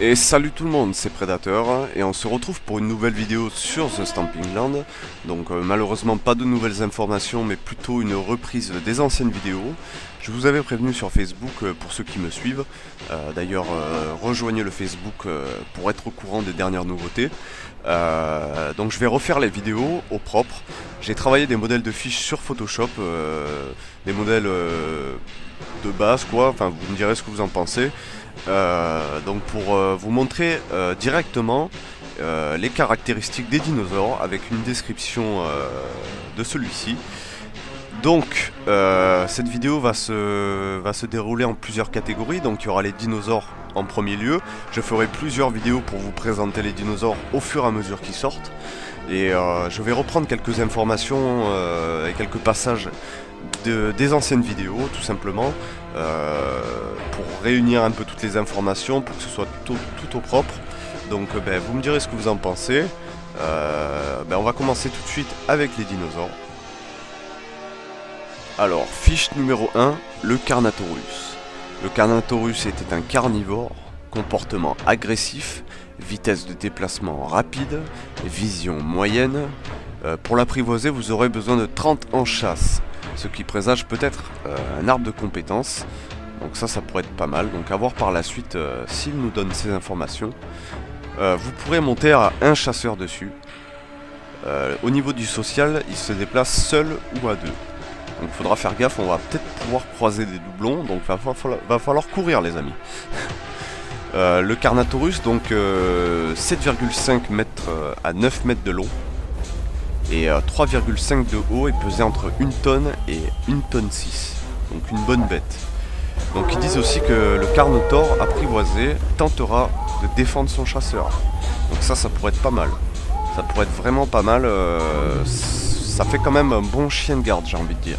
Et salut tout le monde, c'est Predator et on se retrouve pour une nouvelle vidéo sur The Stamping Land. Donc malheureusement pas de nouvelles informations mais plutôt une reprise des anciennes vidéos. Je vous avais prévenu sur Facebook pour ceux qui me suivent. D'ailleurs rejoignez le Facebook pour être au courant des dernières nouveautés. Donc je vais refaire les vidéos au propre. J'ai travaillé des modèles de fiches sur Photoshop, des modèles de base quoi, enfin vous me direz ce que vous en pensez. Donc pour vous montrer directement les caractéristiques des dinosaures avec une description de celui-ci. Donc cette vidéo va se dérouler en plusieurs catégories. Donc il y aura les dinosaures en premier lieu. Je ferai plusieurs vidéos pour vous présenter les dinosaures au fur et à mesure qu'ils sortent. Et je vais reprendre quelques informations et quelques passages des anciennes vidéos tout simplement pour réunir un peu toutes les informations pour que ce soit tout au propre. Donc vous me direz ce que vous en pensez. On va commencer tout de suite avec les dinosaures. Alors fiche numéro 1, le Carnotaurus. Le Carnotaurus était un carnivore, comportement agressif, vitesse de déplacement rapide, vision moyenne. Pour l'apprivoiser vous aurez besoin de 30 en chasse, ce qui présage peut-être un arbre de compétences. Donc ça pourrait être pas mal, donc à voir par la suite s'il nous donne ces informations. Vous pourrez monter à un chasseur dessus. Au niveau du social, il se déplace seul ou à deux. Donc il faudra faire gaffe, on va peut-être pouvoir croiser des doublons, donc va falloir courir les amis. Le Carnotaurus, donc 7,5 mètres à 9 mètres de long. Et 3,5 de haut et pesait entre 1 tonne et 1 tonne 6. Donc une bonne bête. Donc ils disent aussi que le Carnotaure apprivoisé tentera de défendre son chasseur. Donc ça pourrait être pas mal. Ça pourrait être vraiment pas mal. Ça fait quand même un bon chien de garde, j'ai envie de dire.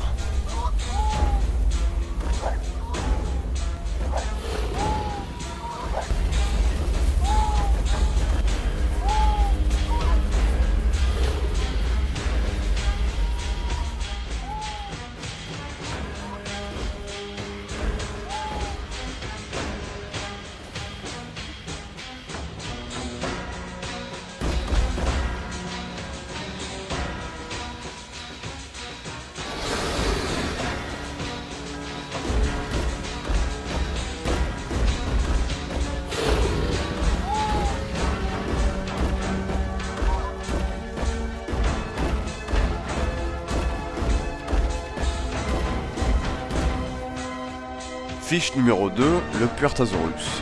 Fiche numéro 2, le Puertasaurus.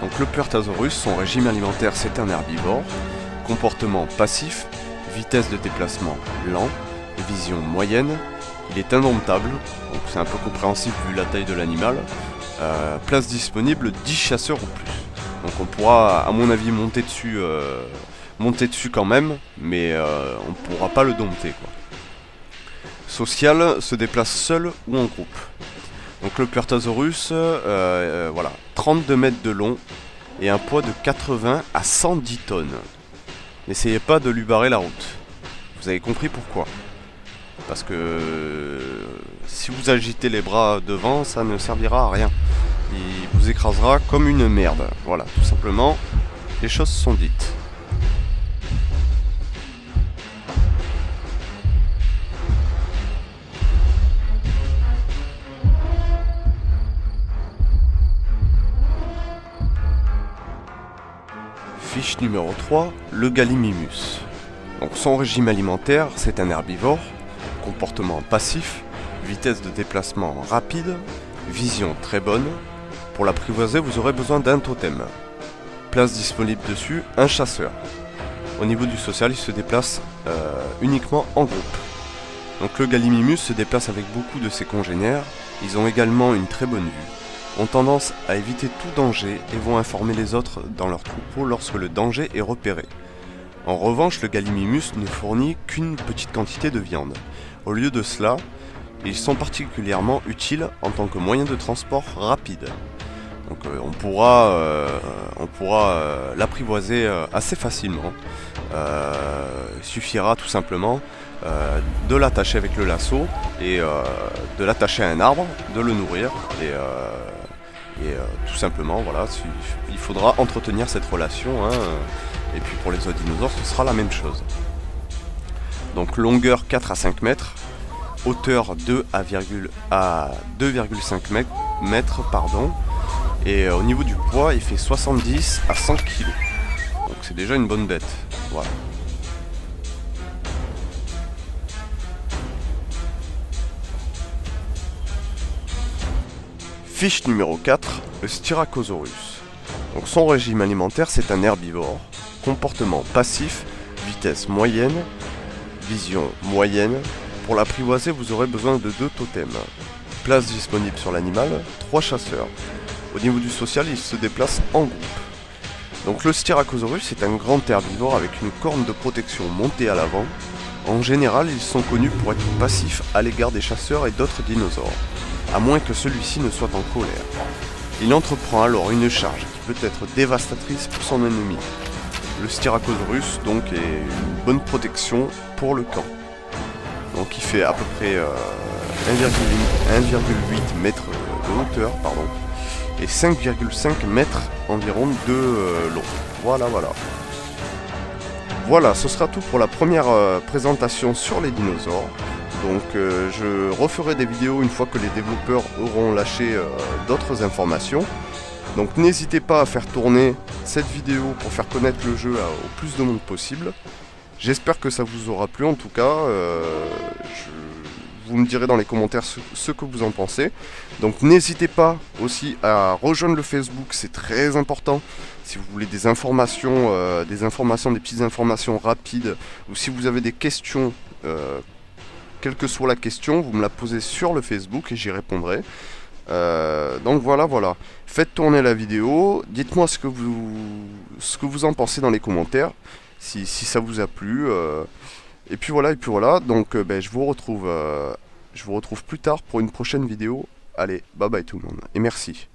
Donc le Puertasaurus, son régime alimentaire c'est un herbivore, comportement passif, vitesse de déplacement lent, vision moyenne, il est indomptable, donc c'est un peu compréhensible vu la taille de l'animal, place disponible 10 chasseurs ou plus. Donc on pourra à mon avis monter dessus quand même, mais on ne pourra pas le dompter quoi. Social, se déplace seul ou en groupe. Donc le Puertasaurus, voilà, 32 mètres de long et un poids de 80 à 110 tonnes. N'essayez pas de lui barrer la route. Vous avez compris pourquoi. Parce que si vous agitez les bras devant, ça ne servira à rien. Il vous écrasera comme une merde. Voilà, tout simplement, les choses sont dites. Fiche numéro 3, le Gallimimus. Donc son régime alimentaire, c'est un herbivore, comportement passif, vitesse de déplacement rapide, vision très bonne. Pour l'apprivoiser, vous aurez besoin d'un totem. Place disponible dessus, un chasseur. Au niveau du social, il se déplace uniquement en groupe. Donc le Gallimimus se déplace avec beaucoup de ses congénères. Ils ont également une très bonne vue, ont tendance à éviter tout danger et vont informer les autres dans leur troupeau lorsque le danger est repéré. En revanche, le Gallimimus ne fournit qu'une petite quantité de viande. Au lieu de cela, ils sont particulièrement utiles en tant que moyen de transport rapide. Donc on pourra l'apprivoiser assez facilement. Il suffira tout simplement de l'attacher avec le lasso et de l'attacher à un arbre, de le nourrir et Et tout simplement, voilà, il faudra entretenir cette relation, hein, et puis pour les autres dinosaures, ce sera la même chose. Donc longueur 4 à 5 mètres, hauteur 2 à 2,5 mètres, pardon, et au niveau du poids, il fait 70 à 100 kg. Donc c'est déjà une bonne bête, voilà. Fiche numéro 4, le Styracosaurus. Donc son régime alimentaire, c'est un herbivore. Comportement passif, vitesse moyenne, vision moyenne. Pour l'apprivoiser, vous aurez besoin de 2 totems. Place disponible sur l'animal, 3 chasseurs. Au niveau du social, il se déplace en groupe. Donc le Styracosaurus est un grand herbivore avec une corne de protection montée à l'avant. En général, ils sont connus pour être passifs à l'égard des chasseurs et d'autres dinosaures, à moins que celui-ci ne soit en colère. Il entreprend alors une charge qui peut être dévastatrice pour son ennemi. Le Styracosaurus donc est une bonne protection pour le camp. Donc il fait à peu près 1,8 mètres de hauteur, pardon, et 5,5 mètres environ de long. Voilà. Voilà, ce sera tout pour la première présentation sur les dinosaures. Donc je referai des vidéos une fois que les développeurs auront lâché d'autres informations. Donc n'hésitez pas à faire tourner cette vidéo pour faire connaître le jeu au plus de monde possible. J'espère que ça vous aura plu en tout cas. Vous me direz dans les commentaires ce que vous en pensez. Donc n'hésitez pas aussi à rejoindre le Facebook, c'est très important. Si vous voulez des informations, des petites informations rapides, ou si vous avez des questions, quelle que soit la question, vous me la posez sur le Facebook et j'y répondrai. Donc voilà. Faites tourner la vidéo, dites-moi ce que vous en pensez dans les commentaires, si ça vous a plu. Et puis voilà. Donc je vous retrouve plus tard pour une prochaine vidéo. Allez, bye bye tout le monde et merci.